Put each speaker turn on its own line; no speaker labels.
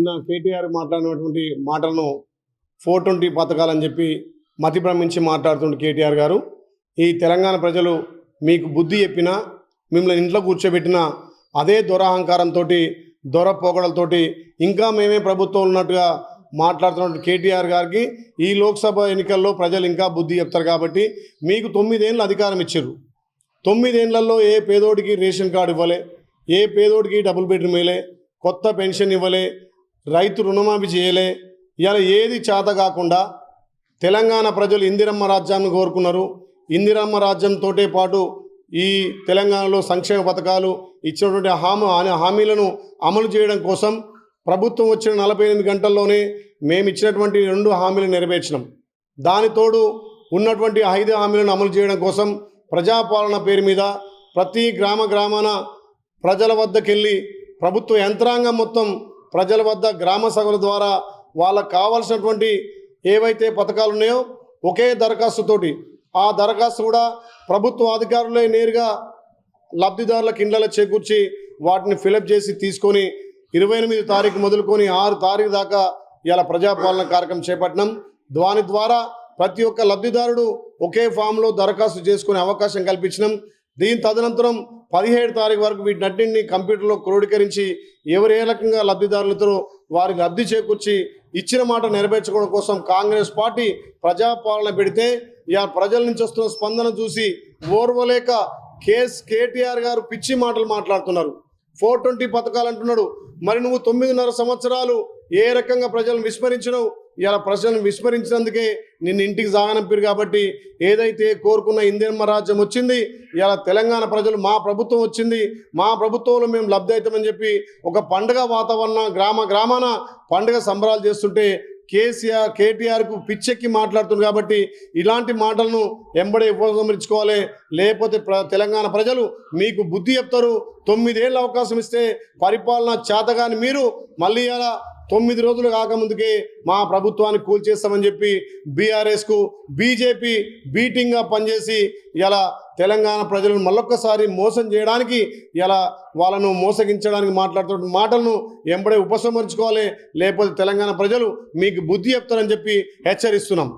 నిన్న కేటీఆర్ మాట్లాడినటువంటి మాటలను 420 పథకాలని చెప్పి మతి భ్రమించి మాట్లాడుతుండే కేటీఆర్ గారు ఈ తెలంగాణ ప్రజలు మీకు బుద్ధి చెప్పినా మిమ్మల్ని ఇంట్లో కూర్చోబెట్టినా అదే దొరహంకారంతో దొర పోగడలతోటి ఇంకా మేమే ప్రభుత్వం ఉన్నట్టుగా మాట్లాడుతున్న కేటీఆర్ గారికి ఈ లోక్సభ ఎన్నికల్లో ప్రజలు ఇంకా బుద్ధి చెప్తారు కాబట్టి మీకు 9 ఏళ్ళు అధికారం ఇచ్చారు 9 ఏళ్లలో ఏ పేదోడికి రేషన్ కార్డు ఇవ్వలే ఏ పేదోడికి డబుల్ బెడ్రూమ్ ఇవ్వలే కొత్త పెన్షన్ ఇవ్వలే రైతు రుణమాఫీ చేయలే ఇలా ఏది చేత కాకుండా తెలంగాణ ప్రజలు ఇందిరమ్మ రాజ్యాన్ని కోరుకున్నారు ఇందిరమ్మ రాజ్యంతో పాటు ఈ తెలంగాణలో సంక్షేమ పథకాలు ఇచ్చినటువంటి హామీలను అమలు చేయడం కోసం ప్రభుత్వం వచ్చిన 48 గంటల్లోనే మేము ఇచ్చినటువంటి 2 హామీలు నెరవేర్చినాం దానితోడు ఉన్నటువంటి 5 హామీలను అమలు చేయడం కోసం ప్రజాపాలన పేరు మీద ప్రతి గ్రామాన ప్రజల వద్దకు వెళ్ళి ప్రభుత్వ యంత్రాంగం మొత్తం ప్రజల వద్ద గ్రామ సభల ద్వారా వాళ్ళకు కావాల్సినటువంటి ఏవైతే పథకాలు ఉన్నాయో ఒకే దరఖాస్తుతోటి ఆ దరఖాస్తు కూడా ప్రభుత్వ అధికారులే నేరుగా లబ్ధిదారులకు ఇండ్లలో చేకూర్చి వాటిని ఫిలప్ చేసి తీసుకొని 28 తారీఖు మొదలుకొని 6 తారీఖు దాకా ఇలా ప్రజాపాలన కార్యక్రమం చేపట్టినాం దాని ద్వారా ప్రతి ఒక్క లబ్ధిదారుడు ఒకే ఫామ్లో దరఖాస్తు చేసుకునే అవకాశం కల్పించినాం దీని తదనంతరం 17 తారీఖు వరకు వీటినన్నింటినీ కంప్యూటర్లో క్రోడీకరించి ఎవరు ఏ రకంగా లబ్ధిదారులతో వారికి లబ్ధి చేకూర్చి ఇచ్చిన మాట నెరవేర్చుకోవడం కోసం కాంగ్రెస్ పార్టీ ప్రజాపాలన పెడితే ఇక ప్రజల నుంచి వస్తున్న స్పందన చూసి ఓర్వలేక కేటీఆర్ గారు పిచ్చి మాటలు మాట్లాడుతున్నారు 420 పథకాలు అంటున్నాడు మరి నువ్వు 9.5 సంవత్సరాలు ఏ రకంగా ప్రజలను విస్మరించినావు ఇలా ప్రజలను విస్మరించినందుకే నిన్ను ఇంటికి సాగనంపారు కాబట్టి ఏదైతే కోరుకున్న ఇందిరమ్మ రాజ్యం వచ్చింది ఇలా తెలంగాణ ప్రజలు మా ప్రభుత్వం వచ్చింది మా ప్రభుత్వంలో మేము లబ్ధి అవుతామని చెప్పి ఒక పండుగ వాతావరణం గ్రామాన పండుగ సంబరాలు చేస్తుంటే కేటీఆర్కు పిచ్చెక్కి మాట్లాడుతుంది కాబట్టి ఇలాంటి మాటలను ఎంబడే ఉపసంహరించుకోవాలి లేకపోతే తెలంగాణ ప్రజలు మీకు బుద్ధి చెప్తారు 9 ఏళ్ళ అవకాశం ఇస్తే పరిపాలన చేతగాని మీరు మళ్ళీ అలా 9 రోజులు కాకముందుకే మా ప్రభుత్వాన్ని కూల్చేస్తామని చెప్పి బీఆర్ఎస్కు బీజేపీ బీటింగ్గా పనిచేసి ఇలా తెలంగాణ ప్రజలను మళ్ళొక్కసారి మోసం చేయడానికి ఇలా వాళ్ళను మోసగించడానికి మాట్లాడుతున్న మాటలను ఎంబడే ఉపసంహరించుకోవాలి లేకపోతే తెలంగాణ ప్రజలు మీకు బుద్ధి చెప్తారని చెప్పి హెచ్చరిస్తున్నాం.